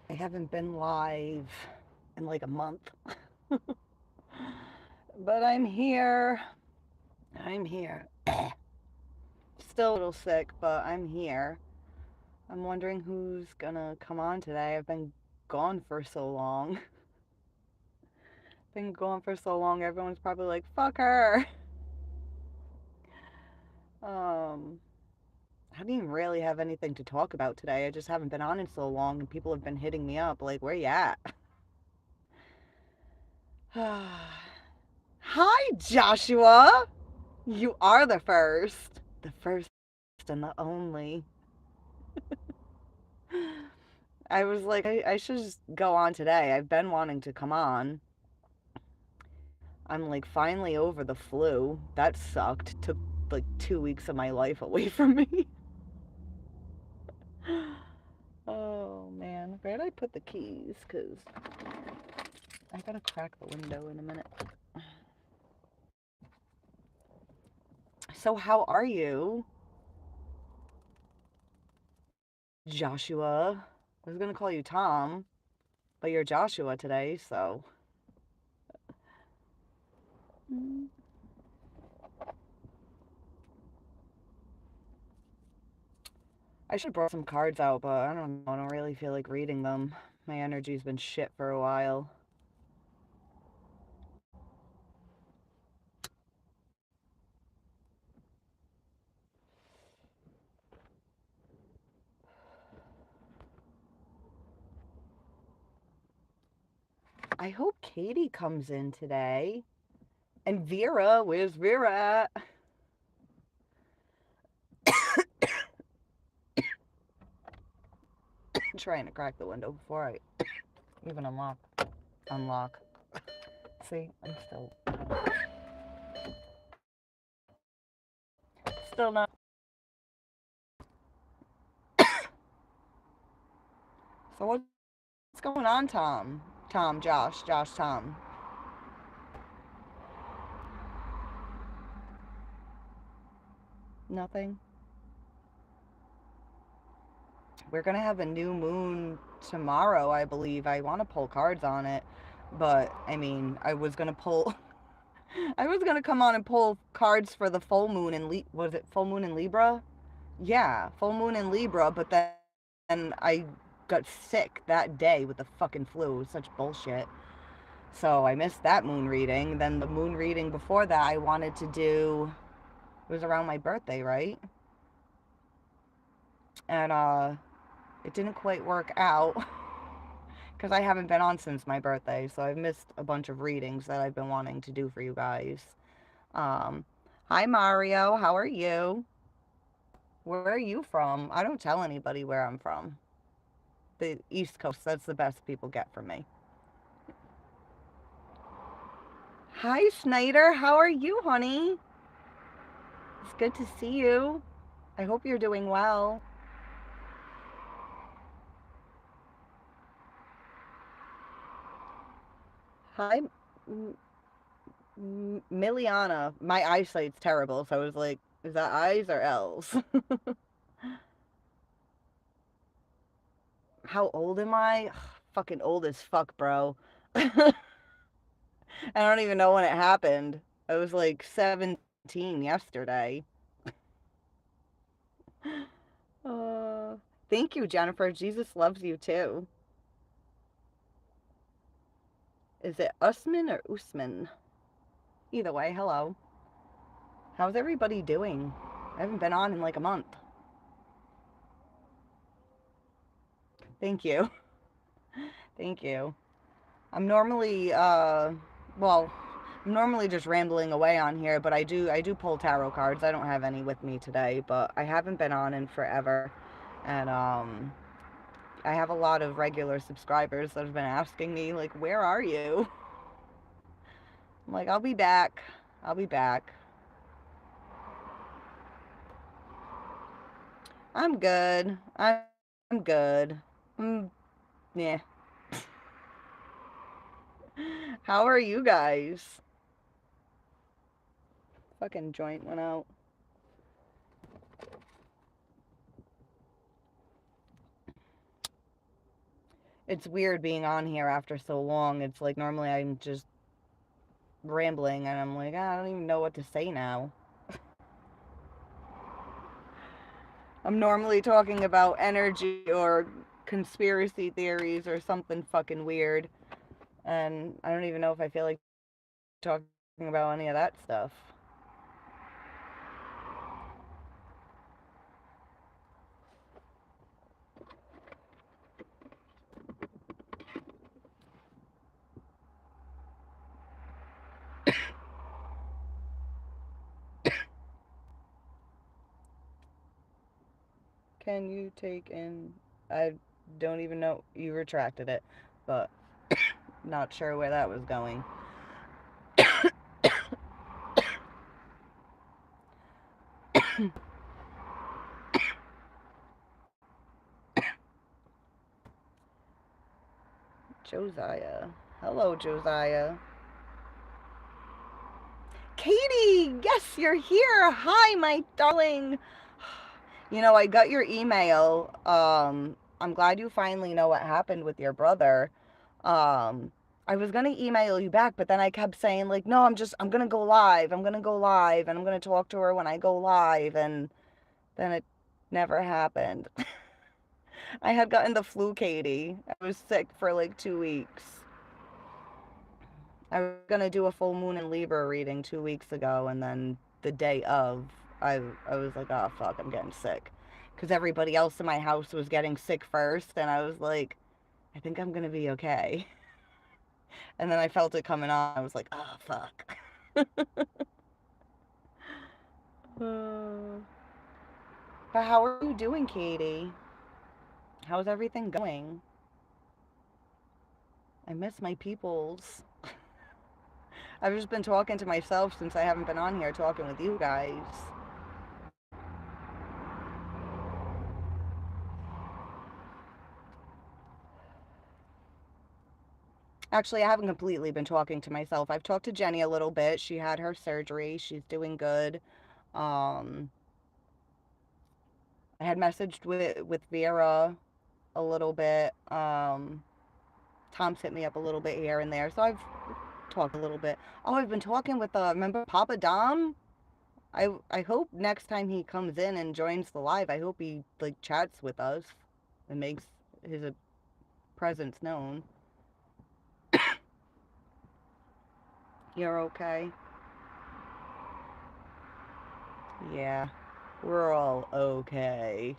I haven't been live in like a month, but I'm here. I'm here. Still a little sick, but I'm here. I'm wondering who's gonna come on today. I've been gone for so long. Been gone for so long, everyone's probably like, fuck her. Um, I didn't really have anything to talk about today. I just haven't been on in so long, and people have been hitting me up like, where you at? Hi, Joshua! You are the first. The first and the only. I was like, I should just go on today. I've been wanting to come on. I'm like finally over the flu. That sucked. Took like 2 weeks of my life away from me. Oh man, where did I put the keys? Because I gotta crack the window in a minute. So, how are you, Joshua? I was gonna call you Tom, but you're Joshua today, so. I should have brought some cards out, but I don't know. I don't really feel like reading them. My energy's been shit for a while. I hope Katie comes in today. And Vera, where's Vera at? I'm trying to crack the window before I even unlock. See, I'm still not. So what's going on, Tom? Tom, Josh, Tom. Nothing. We're gonna have a new moon tomorrow, I believe. I want to pull cards on it, but I mean, I was gonna pull. I was gonna come on and pull cards for the full moon in was it full moon in Libra? Yeah, full moon in Libra, but then I got sick that day with the fucking flu. It was such bullshit. So I missed that moon reading. Then the moon reading before that I wanted to do, it was around my birthday, right? And it didn't quite work out because I haven't been on since my birthday, so I've missed a bunch of readings that I've been wanting to do for you guys. Um, Hi Mario, how are you? Where are you from? I don't tell anybody where I'm from. The East Coast, that's the best people get from me. Hi Snyder, how are you, honey? It's good to see you. I hope you're doing well. Hi, Miliana. My eyesight's terrible, so I was like, is that eyes or L's? How old am I? Fucking old as fuck, bro. I don't even know when it happened. I was like 17 yesterday. Uh, Thank you, Jennifer. Jesus loves you too. Is it Usman or Usman? Either way, hello. How's everybody doing? I haven't been on in like a month. Thank you. Thank you. I'm normally well, I'm normally just rambling away on here, but I do pull tarot cards. I don't have any with me today, but I haven't been on in forever. And I have a lot of regular subscribers that have been asking me like, "Where are you?" I'm like, "I'll be back. I'll be back." I'm good. I'm good. Yeah. How are you guys? Fucking joint went out. It's weird being on here after so long. It's like normally I'm just rambling and I'm like, I don't even know what to say now. I'm normally talking about energy or conspiracy theories or something fucking weird. And I don't even know if I feel like talking about any of that stuff. Can you take in? I don't even know. You retracted it, but not sure where that was going. Josiah. Hello, Josiah. Katie, yes, you're here. Hi, my darling. You know, I got your email. I'm glad you finally know what happened with your brother. Um, I was gonna email you back, but then I kept saying like, no, I'm gonna go live. I'm gonna go live, and I'm gonna talk to her when I go live, and then it never happened. I had gotten the flu, Katie. I was sick for like 2 weeks. I was gonna do a full moon and Libra reading 2 weeks ago, and then the day of, I was like, oh fuck, I'm getting sick, because everybody else in my house was getting sick first, and I was like, I think I'm gonna be okay. And then I felt it coming on. I was like, oh fuck. But how are you doing, Katie? How's everything going? I miss my peoples. I've just been talking to myself since I haven't been on here talking with you guys. Actually, I haven't completely been talking to myself. I've talked to Jenny a little bit. She had her surgery. She's doing good. Um, I had messaged with Vera a little bit. Tom's hit me up a little bit here and there, so I've talked a little bit. Oh, I've been talking with remember Papa Dom? I hope next time he comes in and joins the live, I hope he like chats with us and makes his presence known. You're okay? Yeah, we're all okay.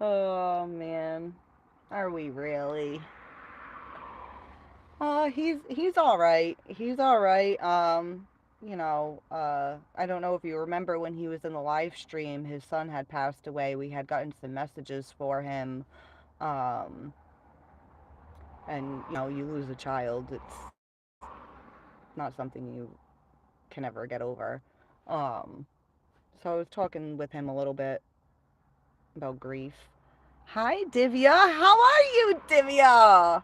Oh man, are we really? He's all right. He's all right. I don't know if you remember when he was in the live stream, his son had passed away. We had gotten some messages for him. Um, and you lose a child. It's not something you can ever get over. Um, so I was talking with him a little bit about grief. Hi, Divya. How are you, Divya?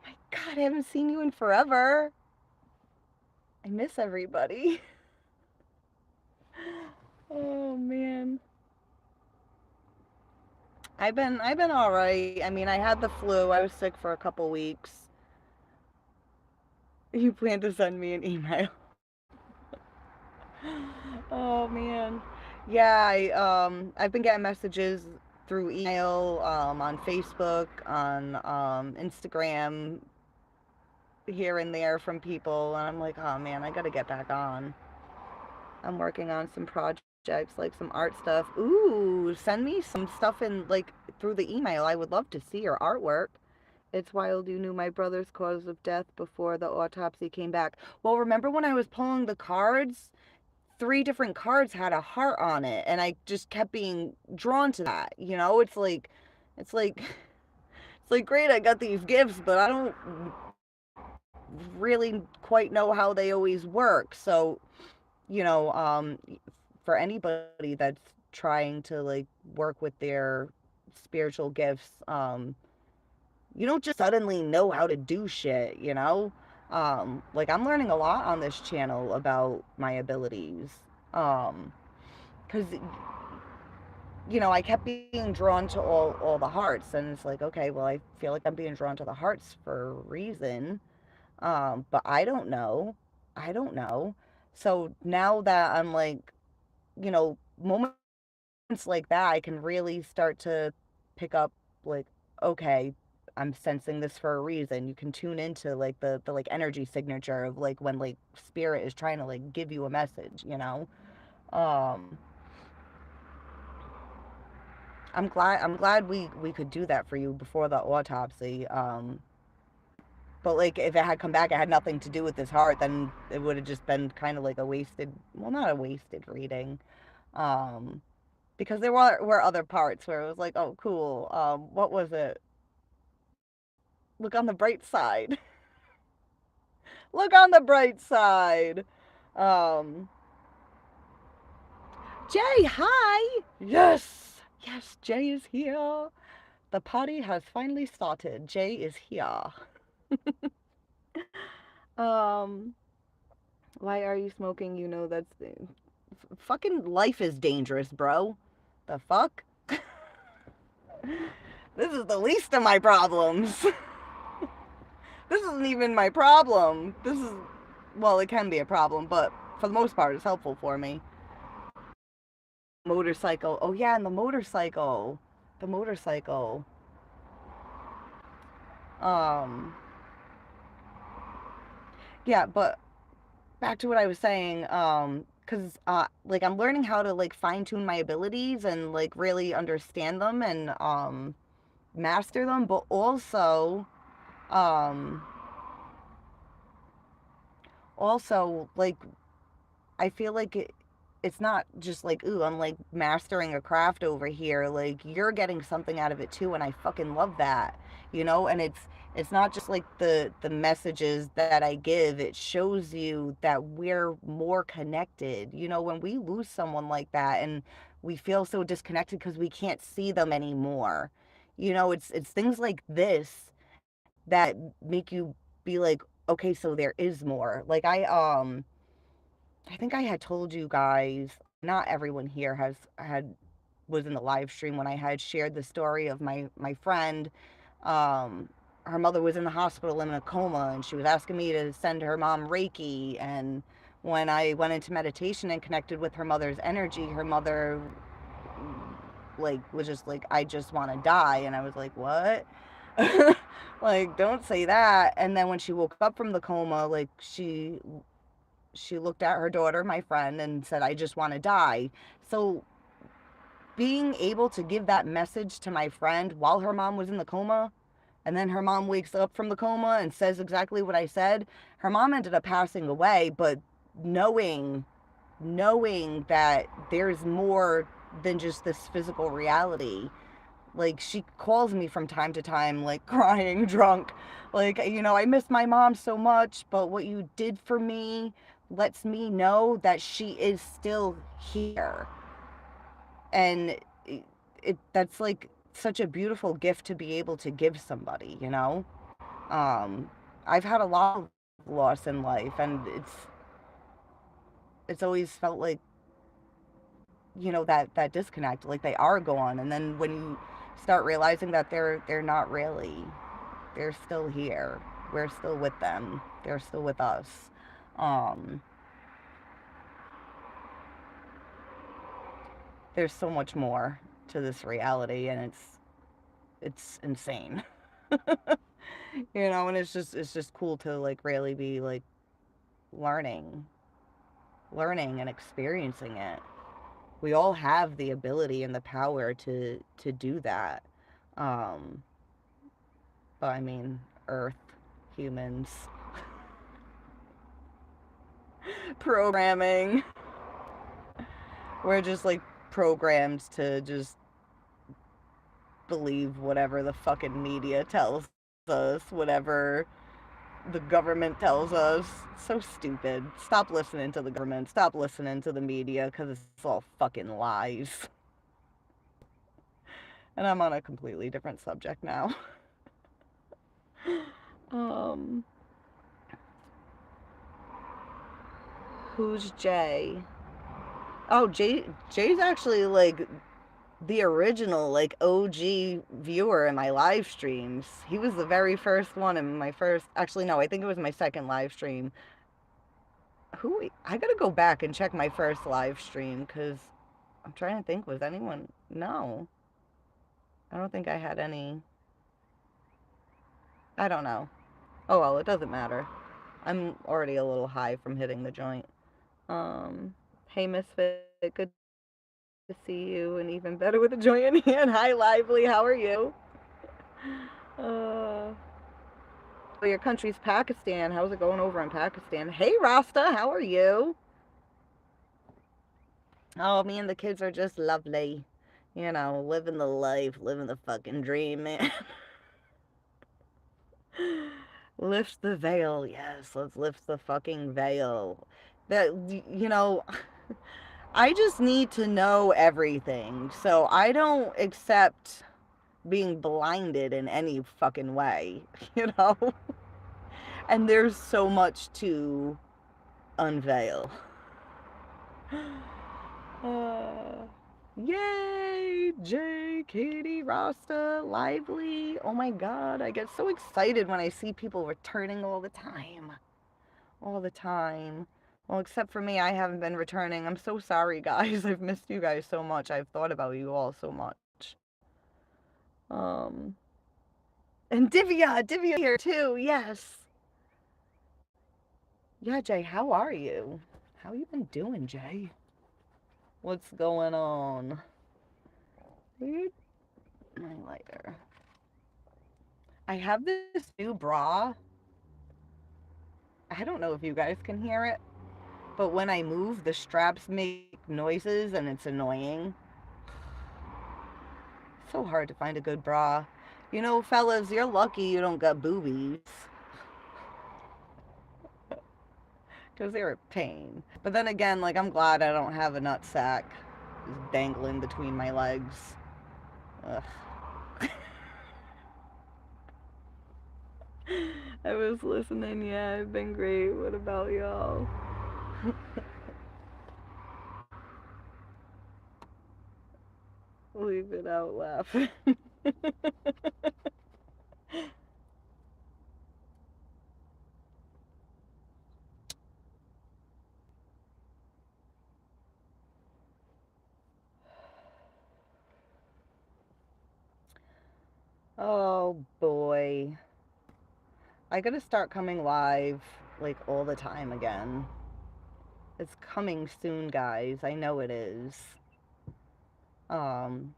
My God, I haven't seen you in forever. I miss everybody. Oh man. I've been all right. I mean, I had the flu. I was sick for a couple weeks. You plan to send me an email? Oh man. Yeah, I've been getting messages through email, on Facebook, on Instagram, here and there from people, and I'm like, oh man, I gotta get back on. I'm working on some projects, like some art stuff. Ooh, send me some stuff in like through the email. I would love to see your artwork. It's wild you knew my brother's cause of death before the autopsy came back. Well, remember when I was pulling the cards? 3 different cards had a heart on it, and I just kept being drawn to that. It's like, it's like great. I got these gifts, but I don't really quite know how they always work. So, you know, um, for anybody that's trying to like work with their spiritual gifts, you don't just suddenly know how to do shit. Like I'm learning a lot on this channel about my abilities. Because I kept being drawn to all the hearts, and it's like, okay, well, I feel like I'm being drawn to the hearts for a reason, but I don't know. I don't know. So now that I'm like, moments like that, I can really start to pick up, like, okay, I'm sensing this for a reason. You can tune into like the like energy signature of like when like spirit is trying to like give you a message. Um, I'm glad we could do that for you before the autopsy. But like if it had come back, it had nothing to do with his heart, then it would have just been kind of like a wasted, well, not a wasted reading. Um, because there were other parts where it was like, oh, cool. What was it? Look on the bright side. Look on the bright side. Um, Jay, hi. Yes, yes, Jay is here. The party has finally started. Jay is here. Um, why are you smoking? That's fucking life is dangerous, bro. The fuck? This is the least of my problems. This isn't even my problem. This is, well, it can be a problem, but for the most part, it's helpful for me. Motorcycle. Oh, yeah, and the motorcycle. The motorcycle. Um, yeah, but back to what I was saying, because like I'm learning how to like fine tune my abilities and like really understand them and master them, but um, also like I feel like it's not just like, ooh, I'm like mastering a craft over here. Like you're getting something out of it too, and I fucking love that. And it's not just like the messages that I give. It shows you that we're more connected. When we lose someone like that and we feel so disconnected because we can't see them anymore. It's things like this that make you be like, okay, so there is more. Like I think I had told you guys, not everyone here has had was in the live stream when I had shared the story of my friend. Um, Her mother was in the hospital in a coma, and she was asking me to send her mom Reiki. And when I went into meditation and connected with her mother's energy, her mother like was just like, I just want to die. And I was like, what? Like, don't say that. And then when she woke up from the coma, like she looked at her daughter, my friend, and said, I just want to die. So being able to give that message to my friend while her mom was in the coma, and then her mom wakes up from the coma and says exactly what I said, her mom ended up passing away, but knowing that there's more than just this physical reality. Like, she calls me from time to time, like, crying, drunk. Like, I miss my mom so much, but what you did for me lets me know that she is still here. And that's, like, such a beautiful gift to be able to give somebody. Um, I've had a lot of loss in life, and it's always felt like, that disconnect, like they are gone. And then when you start realizing that they're not really, they're still here. We're still with them. They're still with us. Um, there's so much more to this reality, and it's insane. And it's just cool to like really be like learning, learning and experiencing it. We all have the ability and the power to do that. Um, but I mean, Earth, humans, programming. We're just like programmed to just believe whatever the fucking media tells us, whatever the government tells us. So stupid. Stop listening to the government. Stop listening to the media because it's all fucking lies. And I'm on a completely different subject now. um, who's Jay? Oh, Jay's actually like the original, like, OG viewer in my live streams. He was the very first one in my first, actually, no, I think it was my second live stream. I gotta go back and check my first live stream, because I'm trying to think, was anyone, no. I don't think I had any, I don't know. Oh well, it doesn't matter. I'm already a little high from hitting the joint. Hey Misfit, good to see you, and even better with a joint in hand. Hi Lively, how are you? Uh, your country's Pakistan. How's it going over in Pakistan? Hey Rasta, how are you? Oh, me and the kids are just lovely. You know, living the life, living the fucking dream, man. Lift the veil. Yes, let's lift the fucking veil. That, you know, I just need to know everything. So I don't accept being blinded in any fucking way, you know? And there's so much to unveil. Uh, yay! Jay, Katie, Rasta, Lively. Oh my god, I get so excited when I see people returning all the time. All the time. Well, except for me, I haven't been returning. I'm so sorry, guys. I've missed you guys so much. I've thought about you all so much. Um, and Divya here too. Yes. Yeah, Jay, how are you? How you been doing, Jay? What's going on? Weird. My lighter. I have this new bra. I don't know if you guys can hear it, but when I move, the straps make noises and it's annoying. So hard to find a good bra. You know, fellas, you're lucky you don't got boobies. Because they're a pain. But then again, like, I'm glad I don't have a nut sack just dangling between my legs. Ugh. I was listening, yeah, I've been great. What about y'all? Leave it out laughing. Oh boy. I gotta start coming live like all the time again. It's coming soon, guys. I know it is. Um,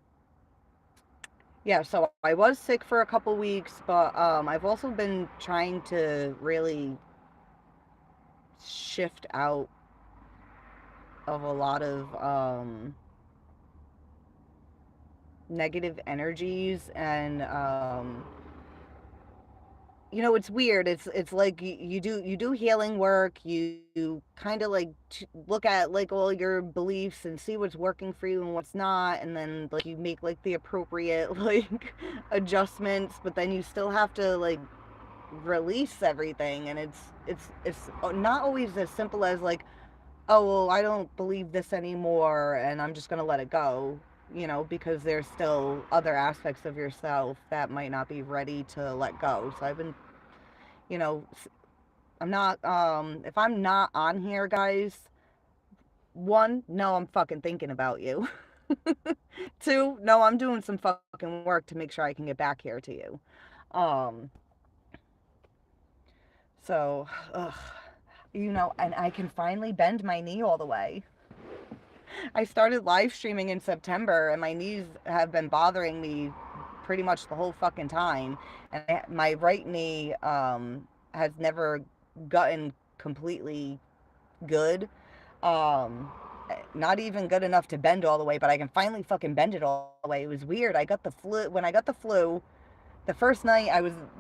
yeah, so I was sick for a couple weeks, but I've also been trying to really shift out of a lot of negative energies, and you know, it's weird. It's like you do healing work. You kind of like look at like all your beliefs and see what's working for you and what's not, and then like you make like the appropriate like adjustments, but then you still have to like release everything, and it's not always as simple as like, oh well, I don't believe this anymore and I'm just gonna let it go, you know, because there's still other aspects of yourself that might not be ready to let go. So I've been, you know, I'm not, if I'm not on here, guys, one, no, I'm fucking thinking about you. Two, no, I'm doing some fucking work to make sure I can get back here to you. Um, so, ugh, you know, and I can finally bend my knee all the way. I started live streaming in September, and my knees have been bothering me pretty much the whole fucking time. And my right knee has never gotten completely good. Um, Not even good enough to bend all the way, but I can finally fucking bend it all the way. It was weird. I got the flu. When I got the flu, the first night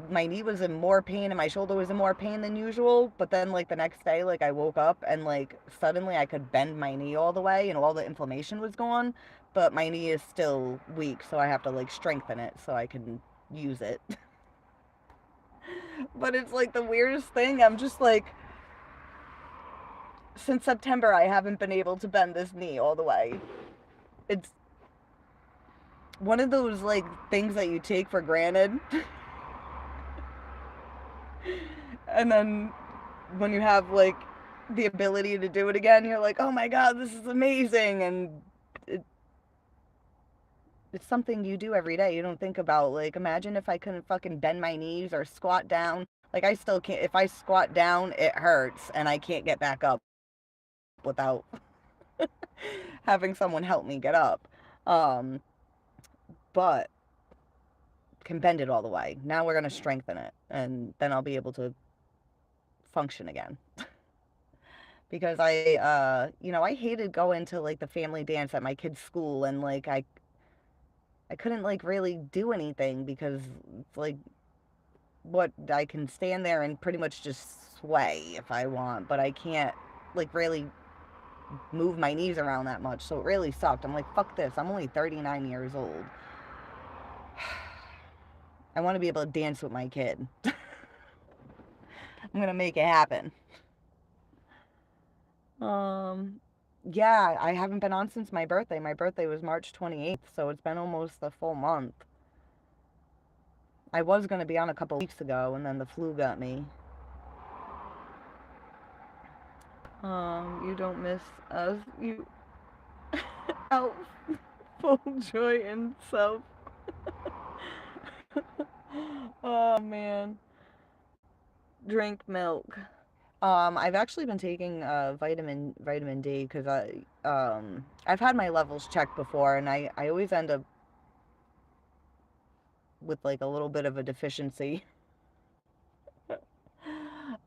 my knee was in more pain and my shoulder was in more pain than usual, but then like the next day, like I woke up and like suddenly I could bend my knee all the way and all the inflammation was gone, but my knee is still weak, so I have to like strengthen it so I can use it. But it's like the weirdest thing. I'm just like, since September I haven't been able to bend this knee all the way. It's one of those like things that you take for granted. And then when you have like the ability to do it again, you're like, oh my god, this is amazing. And it, it's something you do every day. You don't think about, like, imagine if I couldn't fucking bend my knees or squat down. Like, I still can't. If I squat down, it hurts and I can't get back up without having someone help me get up. Um, but can bend it all the way. Now we're going to strengthen it, and then I'll be able to function again. Because I hated going to like the family dance at my kid's school, and like I couldn't like really do anything because it's like what I can stand there and pretty much just sway if I want, but I can't like really move my knees around that much. So it really sucked. I'm like, fuck this. I'm only 39 years old. I want to be able to dance with my kid. I'm going to make it happen. Um yeah, I haven't been on since my birthday. My birthday was March 28th, so it's been almost a full month. I was going to be on a couple weeks ago, and then the flu got me. You don't miss us. You out full joy and self. Oh man. Drink milk. I've actually been taking vitamin D because I've had my levels checked before, and I always end up with like a little bit of a deficiency.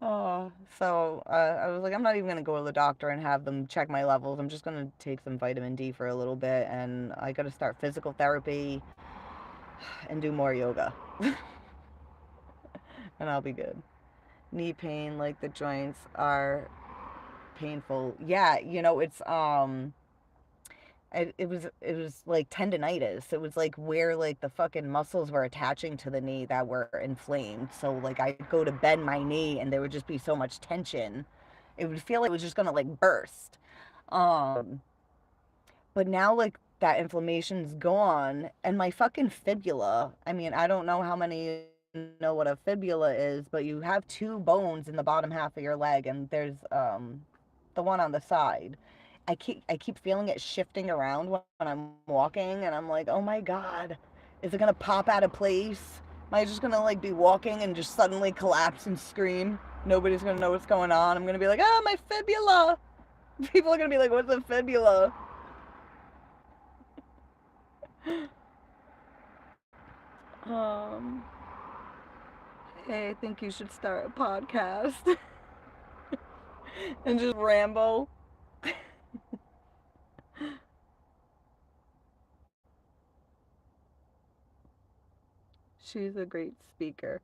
So I was like, I'm not even gonna go to the doctor and have them check my levels. I'm just gonna take some vitamin D for a little bit, and I gotta start physical therapy and do more yoga, and I'll be good. Knee pain, like the joints are painful. Yeah, it was like tendonitis. It was like where like the fucking muscles were attaching to the knee that were inflamed. So like I'd go to bend my knee and there would just be so much tension. It would feel like it was just gonna like burst. Um, but now like that inflammation's gone, and my fucking fibula. I mean, I don't know how many know what a fibula is, but you have two bones in the bottom half of your leg, and there's the one on the side. I keep feeling it shifting around when I'm walking, and I'm like, oh my god, is it gonna pop out of place? Am I just gonna like be walking and just suddenly collapse and scream? Nobody's gonna know what's going on. I'm gonna be like, ah, my fibula. People are gonna be like, what's a fibula? Um, hey, I think you should start a podcast and just ramble. She's a great speaker.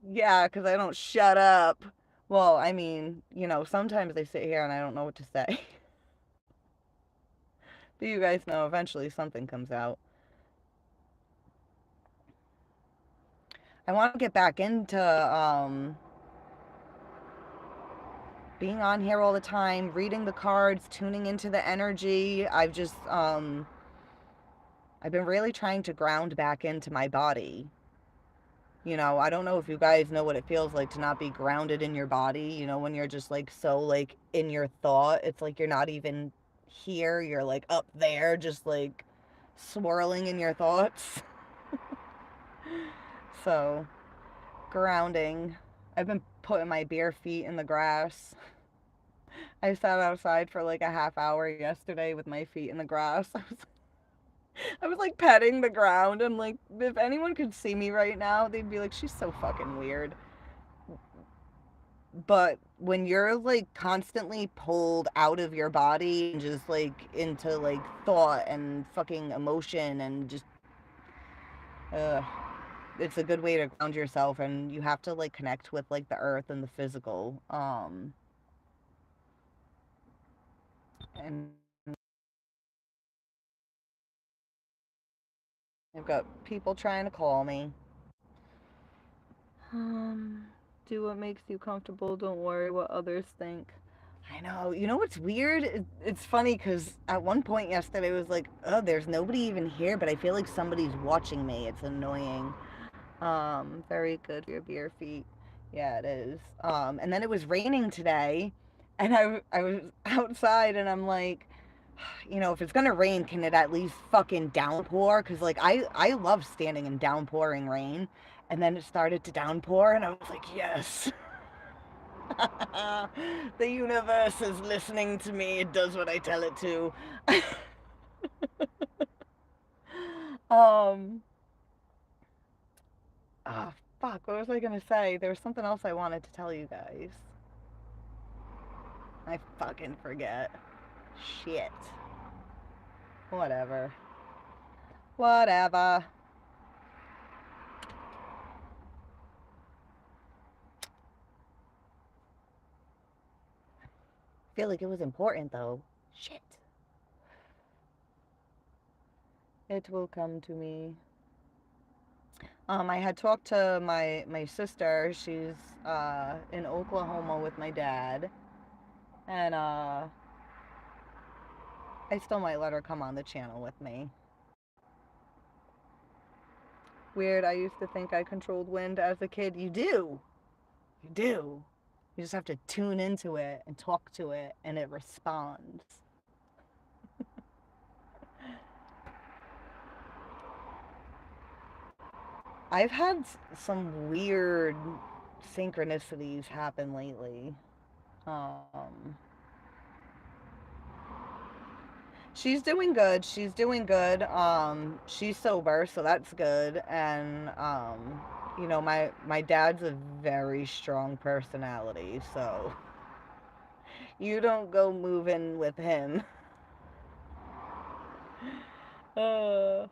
Yeah, because I don't shut up. Well, I mean, sometimes they sit here and I don't know what to say. But you guys know eventually something comes out. I want to get back into being on here all the time, reading the cards, tuning into the energy. I've been really trying to ground back into my body. I don't know if you guys know what it feels like to not be grounded in your body, when you're just like so like in your thought. It's like you're not even here, you're like up there, just like swirling in your thoughts. So, grounding. I've been putting my bare feet in the grass. I sat outside for like a half hour yesterday with my feet in the grass. I was like petting the ground, and like if anyone could see me right now, they'd be like, she's so fucking weird. But when you're like constantly pulled out of your body and just like into like thought and fucking emotion and just uh it's a good way to ground yourself, and you have to like connect with like the earth and the physical. And I've got people trying to call me. um do what makes you comfortable, don't worry what others think. I know. You know what's weird? It's funny because at one point yesterday it was like, oh, there's nobody even here, but I feel like somebody's watching me. It's annoying. Very good for your bare feet. Yeah, it is. And then it was raining today, and I was outside, and I'm like, if it's gonna rain, can it at least fucking downpour? Cause like I love standing in downpouring rain, and then it started to downpour, and I was like, yes. The universe is listening to me. It does what I tell it to. um. Ah, fuck. What was I gonna say? There was something else I wanted to tell you guys. I fucking forget. Shit. Whatever. Whatever. Feel like it was important though. Shit. It will come to me. I had talked to my sister. She's in Oklahoma with my dad, and I still might let her come on the channel with me. Weird. I used to think I controlled wind as a kid. You do. You do. You just have to tune into it and talk to it, and it responds. I've had some weird synchronicities happen lately. Um, she's doing good. She's doing good. She's sober, so that's good. And my dad's a very strong personality, so you don't go moving with him. Uh,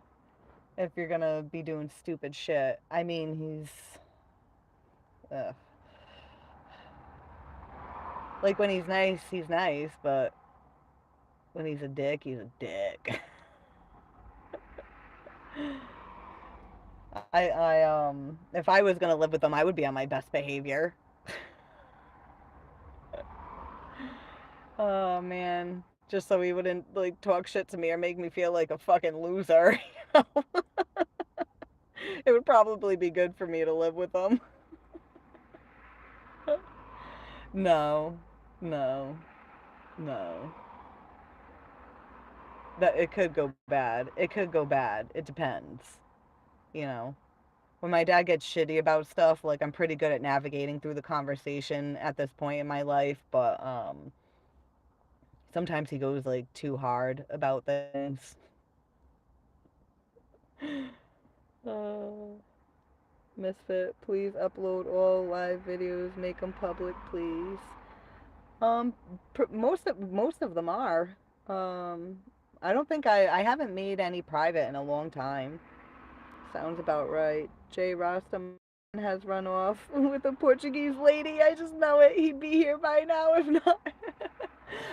if you're gonna be doing stupid shit. I mean, uh, like when he's nice, but when he's a dick, he's a dick. If I was gonna live with him, I would be on my best behavior. Oh man, just so he wouldn't like talk shit to me or make me feel like a fucking loser. It would probably be good for me to live with him. No, no, no. That it could go bad. It could go bad. It depends. You know. When my dad gets shitty about stuff, like I'm pretty good at navigating through the conversation at this point in my life, but sometimes he goes like too hard about things. Oh, Misfit, please upload all live videos, make them public, please. Um, most of them are. Um, I don't think I haven't made any private in a long time. Sounds about right. Jay Rostam has run off with a Portuguese lady. I just know it. He'd be here by now if not.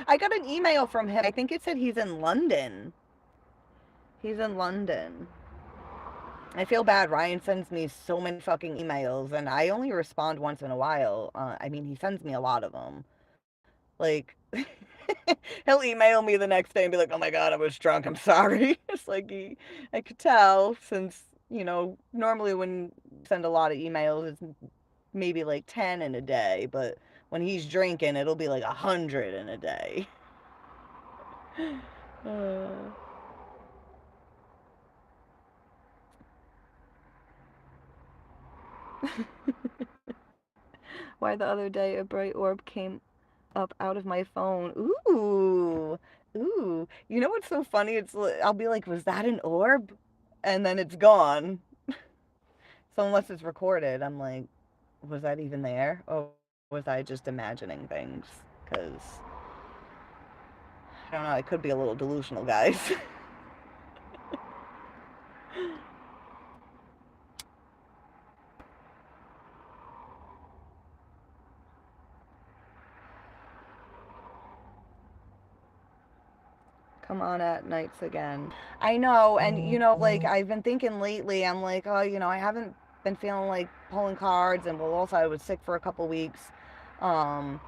I got an email from him. I think it said he's in London. He's in London. I feel bad. Ryan sends me so many fucking emails, and I only respond once in a while. I mean, he sends me a lot of them. Like, he'll email me the next day and be like, "Oh my god, I was drunk. I'm sorry." It's like I could tell since normally when you send a lot of emails, it's maybe like 10 in a day, but when he's drinking, it'll be like 100 in a day. Uh, Why the other day a bright orb came up out of my phone. Ooh, ooh. You know what's so funny? I'll be like, was that an orb? And then it's gone. So unless it's recorded, I'm like, was that even there? Or was I just imagining things? Because, I don't know, I could be a little delusional, guys. Come on at nights again. I know, and like I've been thinking lately, I'm like, oh, I haven't been feeling like pulling cards, and well, also I was sick for a couple weeks. Um,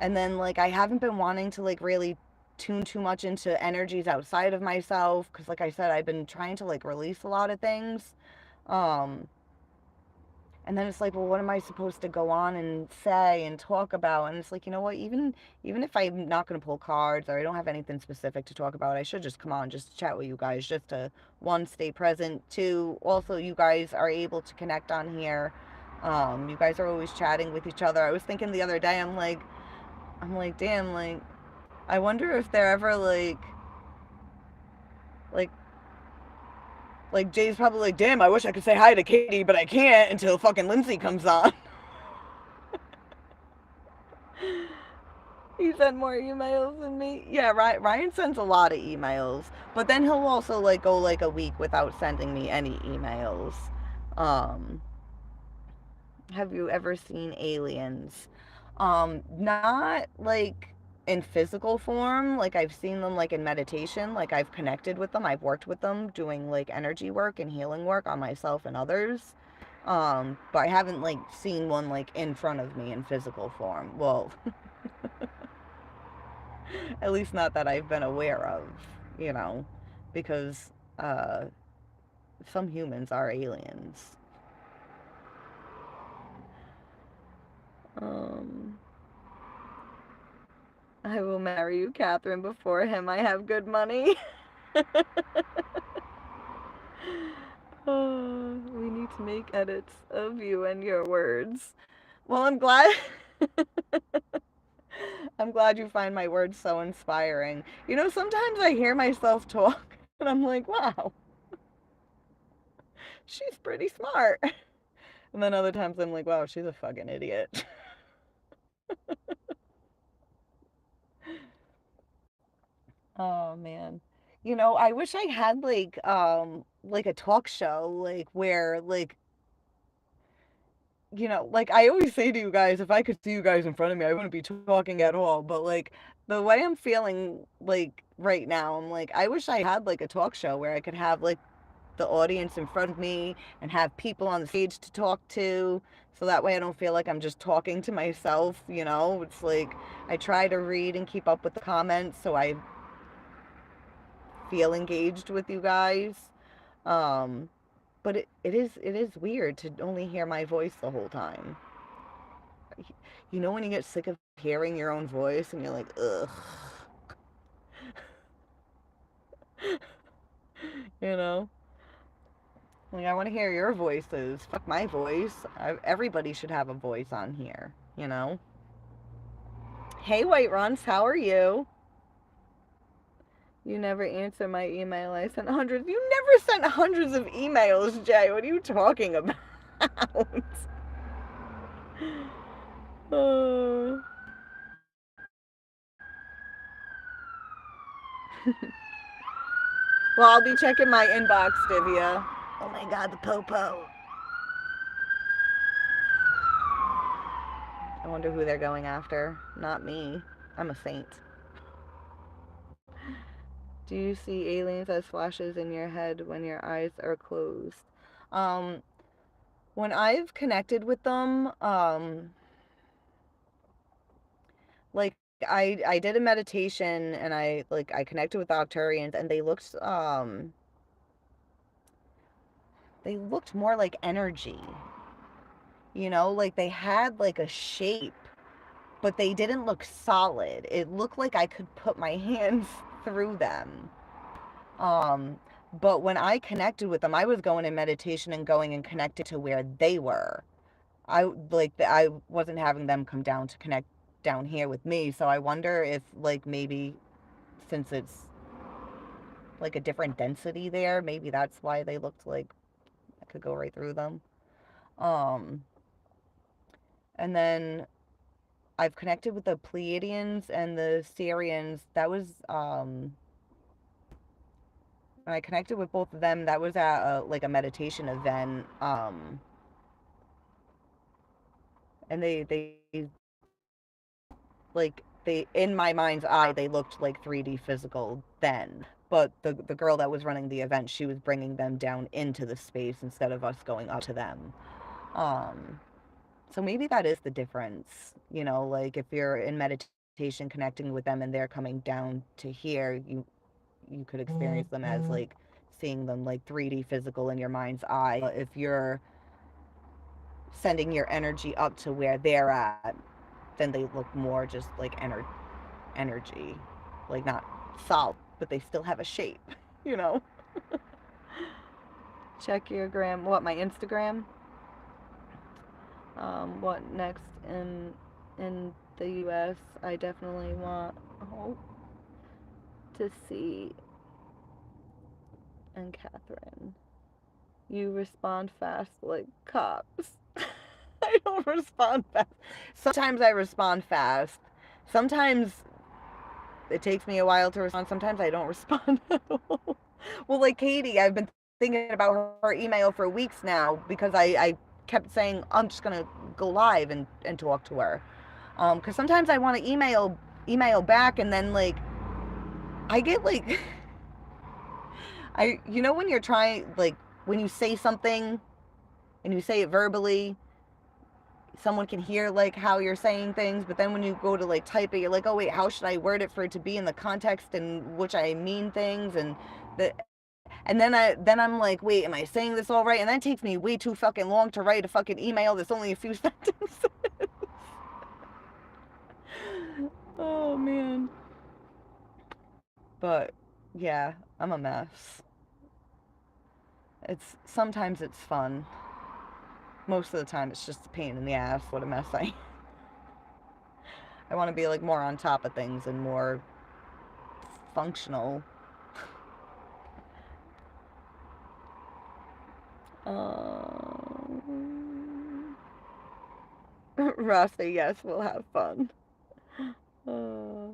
And then like I haven't been wanting to like really tune too much into energies outside of myself because like I said, I've been trying to like release a lot of things. Um and then it's like, well, what am I supposed to go on and say and talk about? And it's like, you know what, even if I'm not going to pull cards or I don't have anything specific to talk about, I should just come on just to chat with you guys, just to one, stay present, two, also you guys are able to connect on here. You guys are always chatting with each other. I was thinking the other day, I'm like, damn, I wonder if they're ever like, like Jay's probably like, damn, I wish I could say hi to Katie, but I can't until fucking Lindsay comes on. He sent more emails than me. Yeah, Ryan sends a lot of emails, but then he'll also like go like a week without sending me any emails. Um, have you ever seen aliens? Not like in physical form. Like I've seen them like in meditation. Like I've connected with them. I've worked with them doing like energy work and healing work on myself and others. But I haven't like seen one like in front of me in physical form. Well, at least not that I've been aware of, you know, because uh, some humans are aliens. Um, I will marry you, Catherine, before him. I have good money. We need to make edits of you and your words. Well, I'm glad. I'm glad you find my words so inspiring. You know, sometimes I hear myself talk and I'm like, wow, she's pretty smart. And then other times I'm like, wow, she's a fucking idiot. Oh man. You know, I wish I had like a talk show like where like like I always say to you guys, if I could see you guys in front of me, I wouldn't be talking at all. But like the way I'm feeling like right now, I'm like I wish I had like a talk show where I could have like the audience in front of me and have people on the stage to talk to. So that way I don't feel like I'm just talking to myself, you know? It's like I try to read and keep up with the comments so I feel engaged with you guys. Um, but it is weird to only hear my voice the whole time. You know when you get sick of hearing your own voice and you're like, ugh, you know? Like I want to hear your voices. Fuck my voice. Everybody should have a voice on here, you know? Hey, White Runs, how are you? You never answer my email. I sent hundreds. You never sent hundreds of emails, Jay. What are you talking about? Oh. Well, I'll be checking my inbox, Divya. Oh my god, the popo. I wonder who they're going after. Not me. I'm a saint. Do you see aliens as flashes in your head when your eyes are closed? Um, when I've connected with them, like I did a meditation and I connected with Octurians and they looked more like energy. You know, like they had like a shape, but they didn't look solid. It looked like I could put my hands through them. Um, but when I connected with them, I was going in meditation and going and connecting to where they were. I wasn't having them come down to connect down here with me. So I wonder if like maybe since it's like a different density there, maybe that's why they looked like I could go right through them. Um, and then I've connected with the Pleiadians and the Syrians. That was when I connected with both of them. That was at like a meditation event. And they like they in my mind's eye they looked like 3D physical then. But the girl that was running the event, she was bringing them down into the space instead of us going up to them. Um, So maybe that is the difference, you know, like if you're in meditation connecting with them and they're coming down to here, you could experience them as like seeing them like 3D physical in your mind's eye. But if you're sending your energy up to where they're at, then they look more just like energy, like not solid, but they still have a shape, you know. Check your gram. What, my Instagram? What next in the U.S. I definitely want to see. And Catherine, you respond fast like cops. I don't respond fast. Sometimes I respond fast. Sometimes it takes me a while to respond. Sometimes I don't respond at all. Well, like Katie, I've been thinking about her email for weeks now because I kept saying I'm just gonna go live and talk to her. Because sometimes I want to email back and then like I get like you know when you're trying like when you say something and you say it verbally, someone can hear like how you're saying things, but then when you go to like type it, you're like, oh wait, how should I word it for it to be in the context in which I mean things, and the and then I'm like, wait, am I saying this all right? And that takes me way too fucking long to write a fucking email that's only a few sentences. Oh man. But yeah, I'm a mess. It's sometimes it's fun. Most of the time it's just a pain in the ass. What a mess I want to be like more on top of things and more functional. Um, Rasta, yes, we'll have fun. Uh,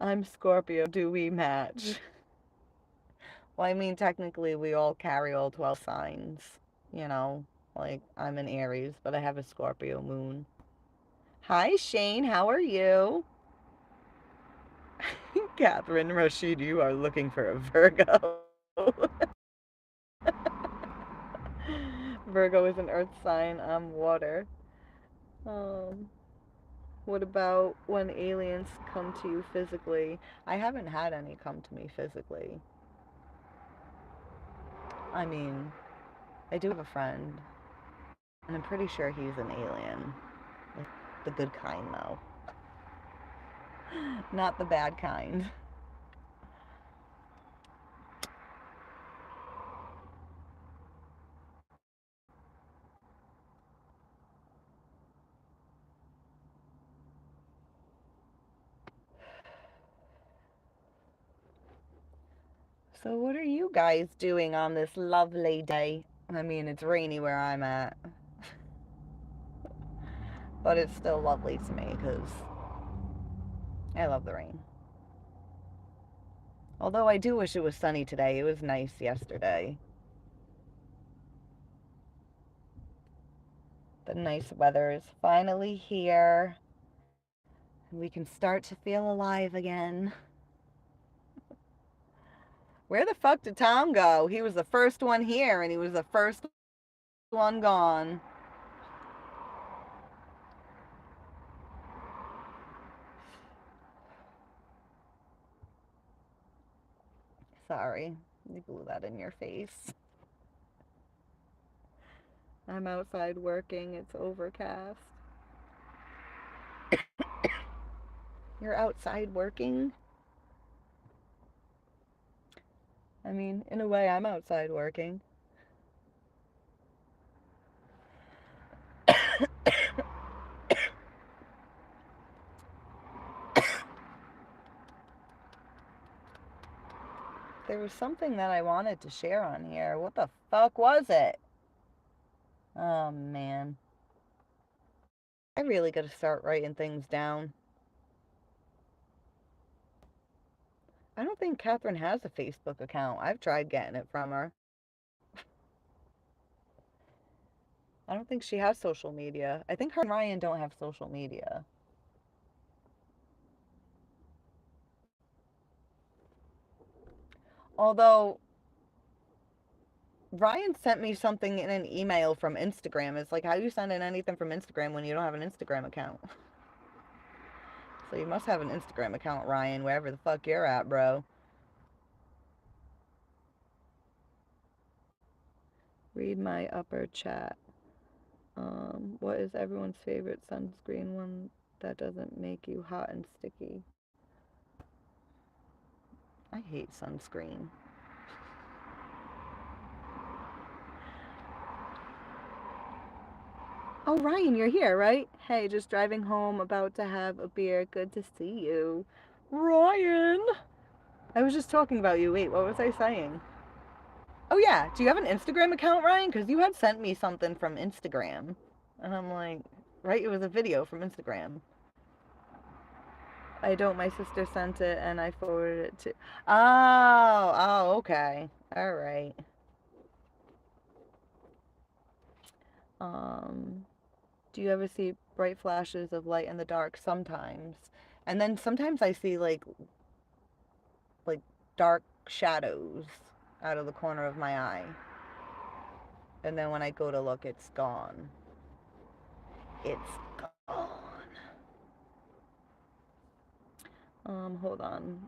I'm Scorpio. Do we match? Well, I mean, technically, we all carry all 12 signs. You know, like I'm an Aries, but I have a Scorpio moon. Hi, Shane. How are you? Catherine Rashid, you are looking for a Virgo. Virgo is an earth sign. I'm water. Um, what about when aliens come to you physically? I haven't had any come to me physically. I mean, I do have a friend, and I'm pretty sure he's an alien. Like, the good kind, though. Not the bad kind. So, what are you guys doing on this lovely day? I mean, it's rainy where I'm at, but it's still lovely to me because I love the rain. Although I do wish it was sunny today. It was nice yesterday. The nice weather is finally here. We can start to feel alive again. Where the fuck did Tom go? He was the first one here and he was the first one gone. Sorry, you blew that in your face. I'm outside working. It's overcast. You're outside working? I mean, in a way, I'm outside working. There was something that I wanted to share on here. What the fuck was it? Oh, man. I really gotta start writing things down. I don't think Catherine has a Facebook account. I've tried getting it from her. I don't think she has social media. I think her and Ryan don't have social media. Although Ryan sent me something in an email from Instagram. It's like, how you send in anything from Instagram when you don't have an Instagram account? So you must have an Instagram account, Ryan, wherever the fuck you're at, bro. Read my upper chat. What is everyone's favorite sunscreen one that doesn't make you hot and sticky? I hate sunscreen. Oh, Ryan, you're here, right? Hey, just driving home, about to have a beer. Good to see you. Ryan! I was just talking about you. Wait, what was I saying? Oh, yeah. Do you have an Instagram account, Ryan? Because you had sent me something from Instagram. And I'm like, right? It was a video from Instagram. I don't. My sister sent it and I forwarded it to. Oh, okay. All right. Um, do you ever see bright flashes of light in the dark? Sometimes. And then sometimes I see like dark shadows out of the corner of my eye. And then when I go to look, it's gone. It's gone. Hold on.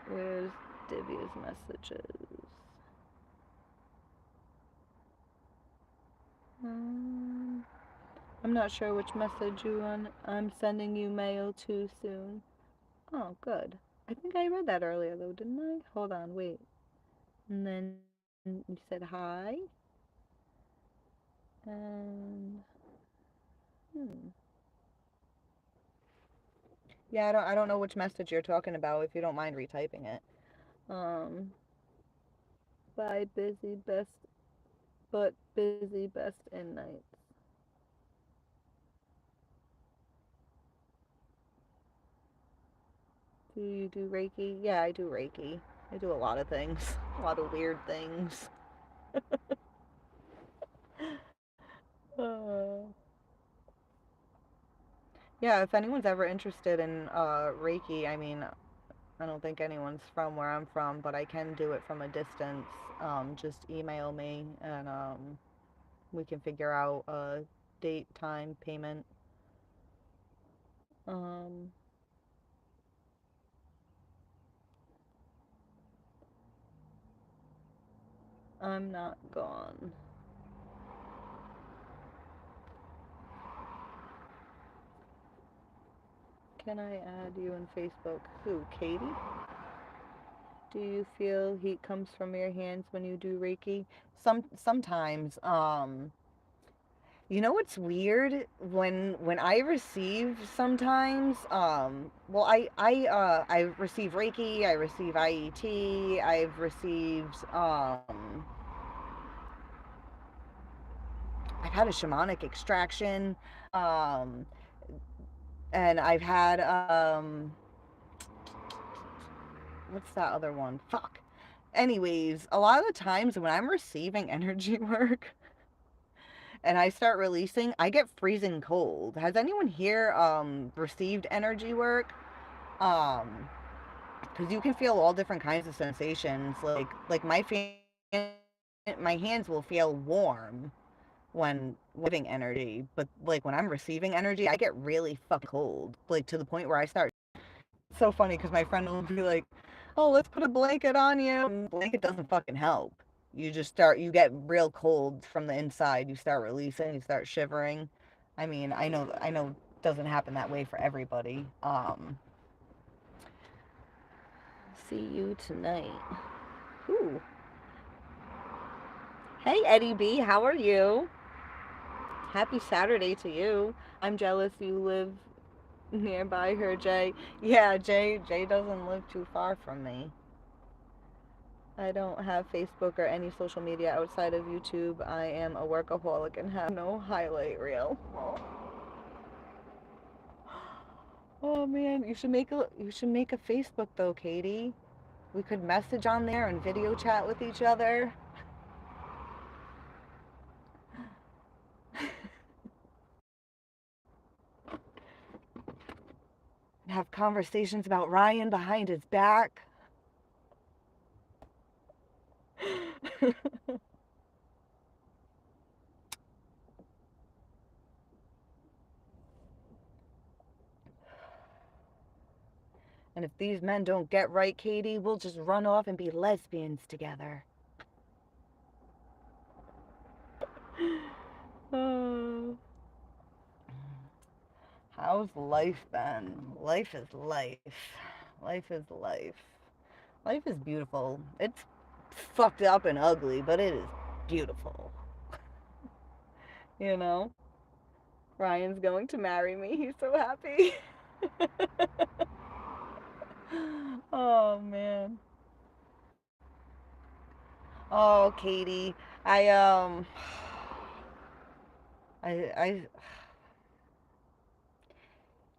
Where's Divya's messages? I'm not sure which message you want. I'm sending you mail too soon. Oh, good. I think I read that earlier though, didn't I? Hold on, wait. And then you said hi. And yeah, I don't know which message you're talking about if you don't mind retyping it. Um bye busy best but busy best in nights. Do you do Reiki? Yeah, I do Reiki. I do a lot of things. A lot of weird things. Uh, yeah, if anyone's ever interested in Reiki, I mean, I don't think anyone's from where I'm from, but I can do it from a distance. Just email me and we can figure out a date, time, payment. Um, I'm not gone. Can I add you on Facebook? Who, Katie? Do you feel heat comes from your hands when you do Reiki? Sometimes. You know what's weird? When I receive sometimes, well, I receive Reiki, I receive IET, I've received I've had a shamanic extraction, um, and I've had what's that other one? Fuck. Anyways, a lot of the times when I'm receiving energy work and I start releasing, I get freezing cold. Has anyone here received energy work? Because you can feel all different kinds of sensations. Like my hands will feel warm when giving energy, but like when I'm receiving energy, I get really fucking cold. Like to the point where I start. It's so funny because my friend will be like, "Oh, let's put a blanket on you." And the blanket doesn't fucking help. You get real cold from the inside. You start releasing, you start shivering. I mean, I know it doesn't happen that way for everybody. See you tonight. Ooh. Hey, Eddie B, how are you? Happy Saturday to you. I'm jealous you live nearby her, Jay. Yeah, Jay doesn't live too far from me. I don't have Facebook or any social media outside of YouTube. I am a workaholic and have no highlight reel. Oh man, you should make a Facebook though, Katie. We could message on there and video chat with each other. And have conversations about Ryan behind his back. And if these men don't get right, Katie, we'll just run off and be lesbians together. Oh. How's life been? Life is life. Life is life. Life is beautiful. It's fucked up and ugly, but it is beautiful. You know? Ryan's going to marry me. He's so happy. Oh, man. Oh, Katie. I, um, I,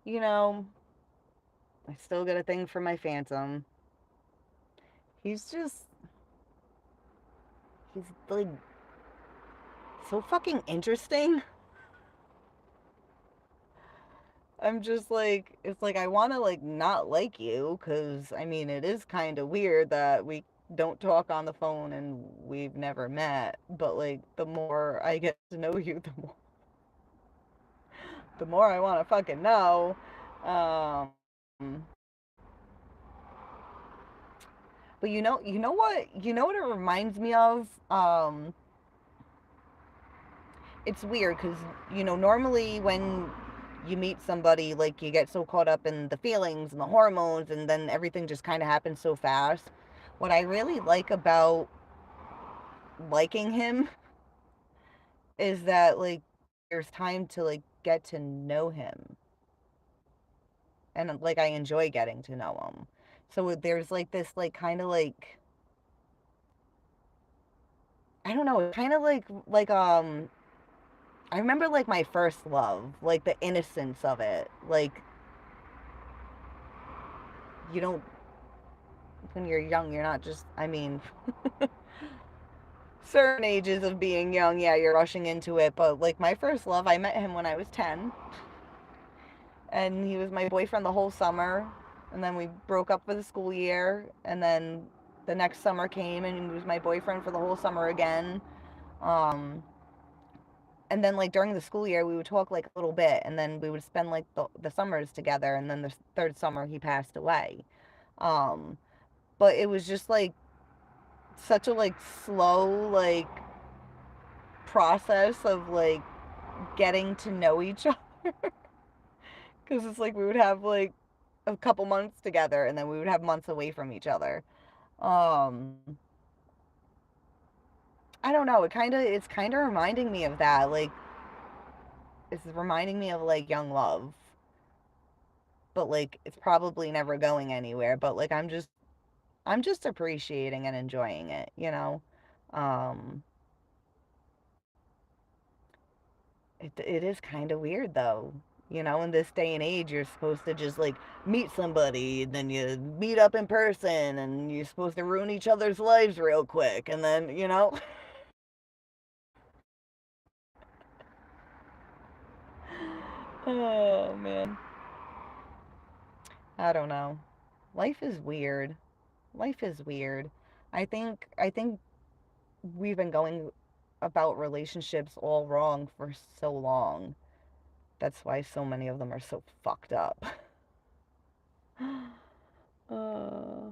you know, I still got a thing for my Phantom. He's just, he's like so fucking interesting. I'm just like, it's like I want to like not like you because I mean, it is kind of weird that we don't talk on the phone and we've never met, but like the more I get to know you, the more I want to fucking know. Um, but you know what it reminds me of? It's weird because normally when you meet somebody, like you get so caught up in the feelings and the hormones, and then everything just kind of happens so fast. What I really like about liking him is that like there's time to like get to know him, and like I enjoy getting to know him. So there's like this like kind of like I don't know, kind of like I remember like my first love, like the innocence of it. Like you don't when you're young, you're not just I mean, certain ages of being young, yeah, you're rushing into it, but like my first love, I met him when I was 10, and he was my boyfriend the whole summer, and then we broke up for the school year, and then the next summer came and he was my boyfriend for the whole summer again. Um and then like during the school year we would talk like a little bit, and then we would spend like the summers together, and then the third summer he passed away. um but it was just like such a like slow like process of like getting to know each other, because it's like we would have like a couple months together and then we would have months away from each other. um I don't know, it's kind of reminding me of that, like it's reminding me of like young love, but like it's probably never going anywhere, but like I'm just appreciating and enjoying it. um it is kind of weird though. In this day and age, you're supposed to just like meet somebody, and then you meet up in person, and you're supposed to ruin each other's lives real quick, and then. Oh man. I don't know. Life is weird. Life is weird. I think we've been going about relationships all wrong for so long. That's why so many of them are so fucked up. uh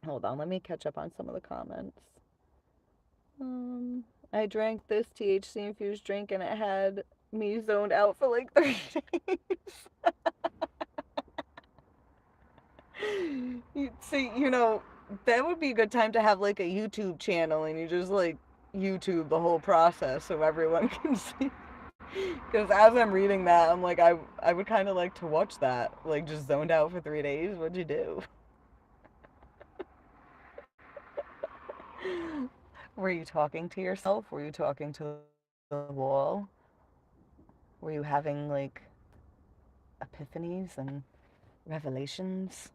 Hold on, let me catch up on some of the comments. Um, I drank this THC infused drink and it had me zoned out for like 3 days. See, that would be a good time to have like a YouTube channel and you just like YouTube the whole process so everyone can see. Because as I'm reading that, I'm like, I would kind of like to watch that. Like, just zoned out for 3 days. What'd you do? Were you talking to yourself? Were you talking to the wall? Were you having like epiphanies and revelations?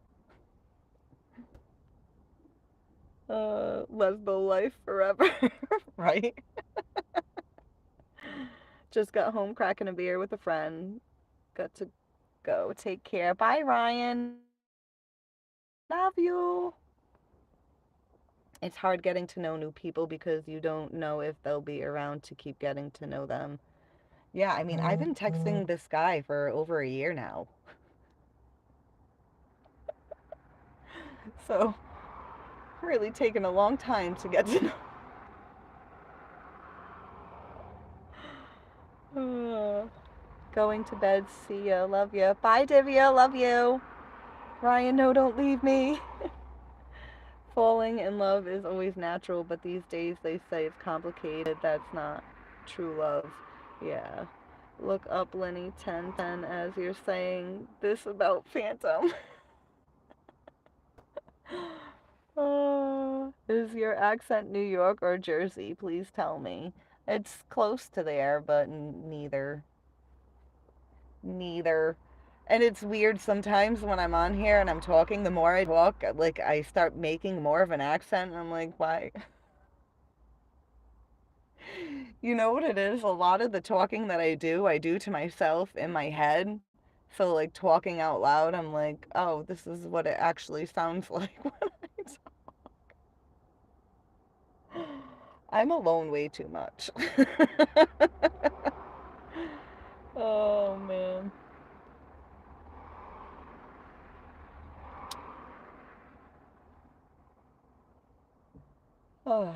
Lesbo life forever, right? Just got home cracking a beer with a friend. Got to go. Take care. Bye, Ryan. Love you. It's hard getting to know new people because you don't know if they'll be around to keep getting to know them. Yeah, I mean, I've been texting this guy for over a year now. So, really taken a long time to get to know. Going to bed. See ya. Love ya. Bye, Divya. Love you. Ryan, no, don't leave me. Falling in love is always natural, but these days they say it's complicated. That's not true love. Yeah. Look up Lenny 1010 as you're saying this about Phantom. Is your accent New York or Jersey? Please tell me. It's close to there, but neither. Neither. And it's weird sometimes when I'm on here and I'm talking, the more I talk, like I start making more of an accent, and I'm like, why? You know what it is? A lot of the talking that I do to myself in my head. So, like, talking out loud, I'm like, oh, this is what it actually sounds like when I talk. I'm alone way too much. Oh, man. Oh,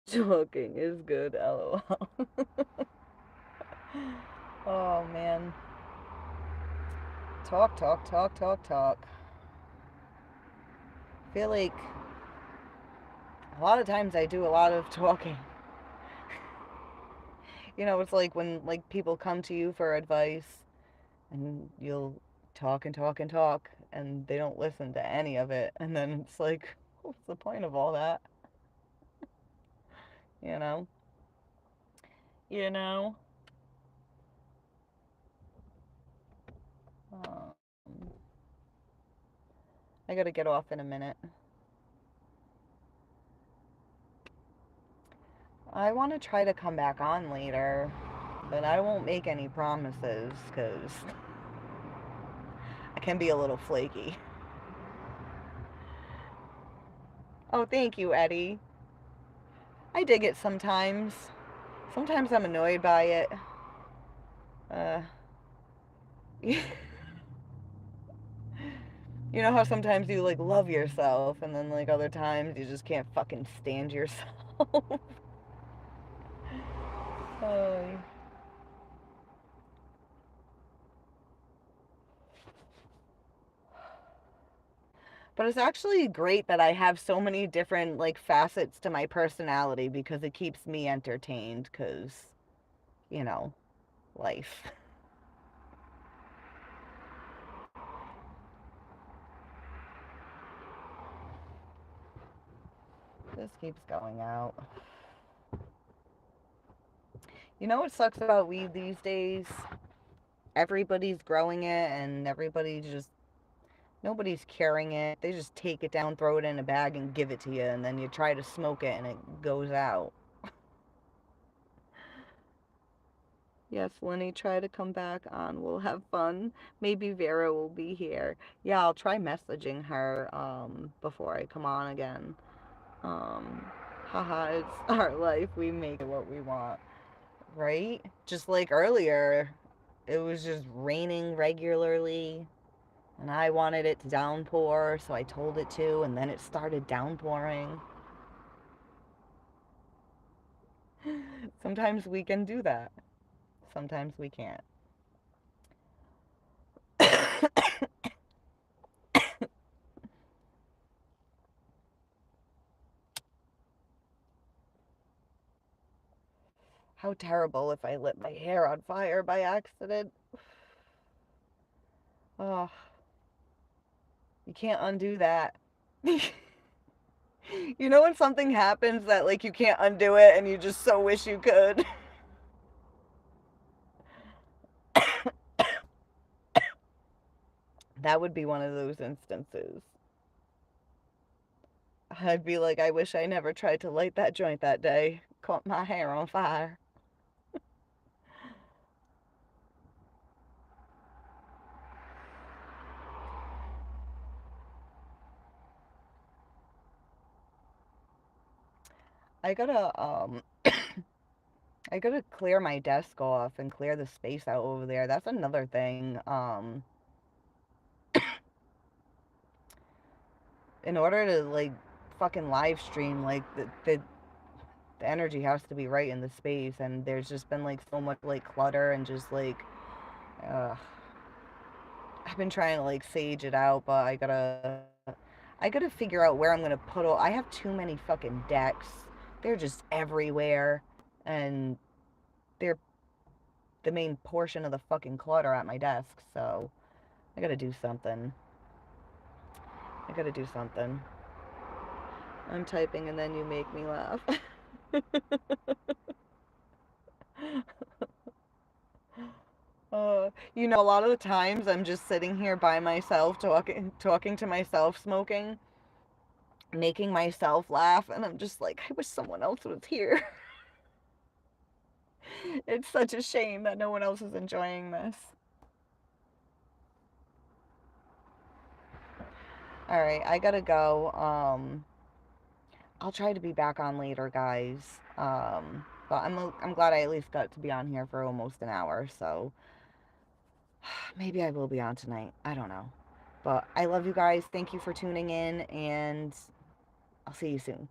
talking is good, lol. Oh, man. Talk, talk, talk, talk, talk. I feel like a lot of times I do a lot of talking. You know, it's like when like people come to you for advice and you'll talk and talk and talk and they don't listen to any of it, and then it's like, what's the point of all that? You know? You know? Um, I gotta get off in a minute. I want to try to come back on later, but I won't make any promises because I can be a little flaky. Oh, thank you, Eddie. I dig it sometimes. Sometimes I'm annoyed by it. Uh, you know how sometimes you like love yourself and then like other times you just can't fucking stand yourself. uh, but it's actually great that I have so many different like facets to my personality because it keeps me entertained because, you know, life. This keeps going out. You know what sucks about weed these days? Everybody's growing it and everybody just nobody's carrying it. They just take it down, throw it in a bag, and give it to you, and then you try to smoke it and it goes out. Yes, Lenny, try to come back on. We'll have fun. Maybe Vera will be here. Yeah, I'll try messaging her before I come on again. Um, Haha, it's our life. We make it what we want, right? Just like earlier, it was just raining regularly, and I wanted it to downpour, so I told it to, and then it started downpouring. Sometimes we can do that. Sometimes we can't. How terrible if I lit my hair on fire by accident. Oh, you can't undo that. You know when something happens that like you can't undo it and you just so wish you could? That would be one of those instances. I'd be like, I wish I never tried to light that joint that day. Caught my hair on fire. I gotta I gotta clear my desk off and clear the space out over there. That's another thing. In order to like fucking live stream, like the energy has to be right in the space, and there's just been like so much like clutter and just like uh I've been trying to like sage it out, but I gotta figure out where I'm gonna put all. I have too many fucking decks. They're just everywhere, and they're the main portion of the fucking clutter at my desk. So I gotta do something. I gotta do something. I'm typing and then you make me laugh. A lot of the times I'm just sitting here by myself, talking to myself, smoking, making myself laugh, and I'm just like, I wish someone else was here. It's such a shame that no one else is enjoying this. All right, I gotta go. I'll try to be back on later, guys. But I'm glad I at least got to be on here for almost an hour. So maybe I will be on tonight. I don't know. But I love you guys. Thank you for tuning in, and I'll see you soon.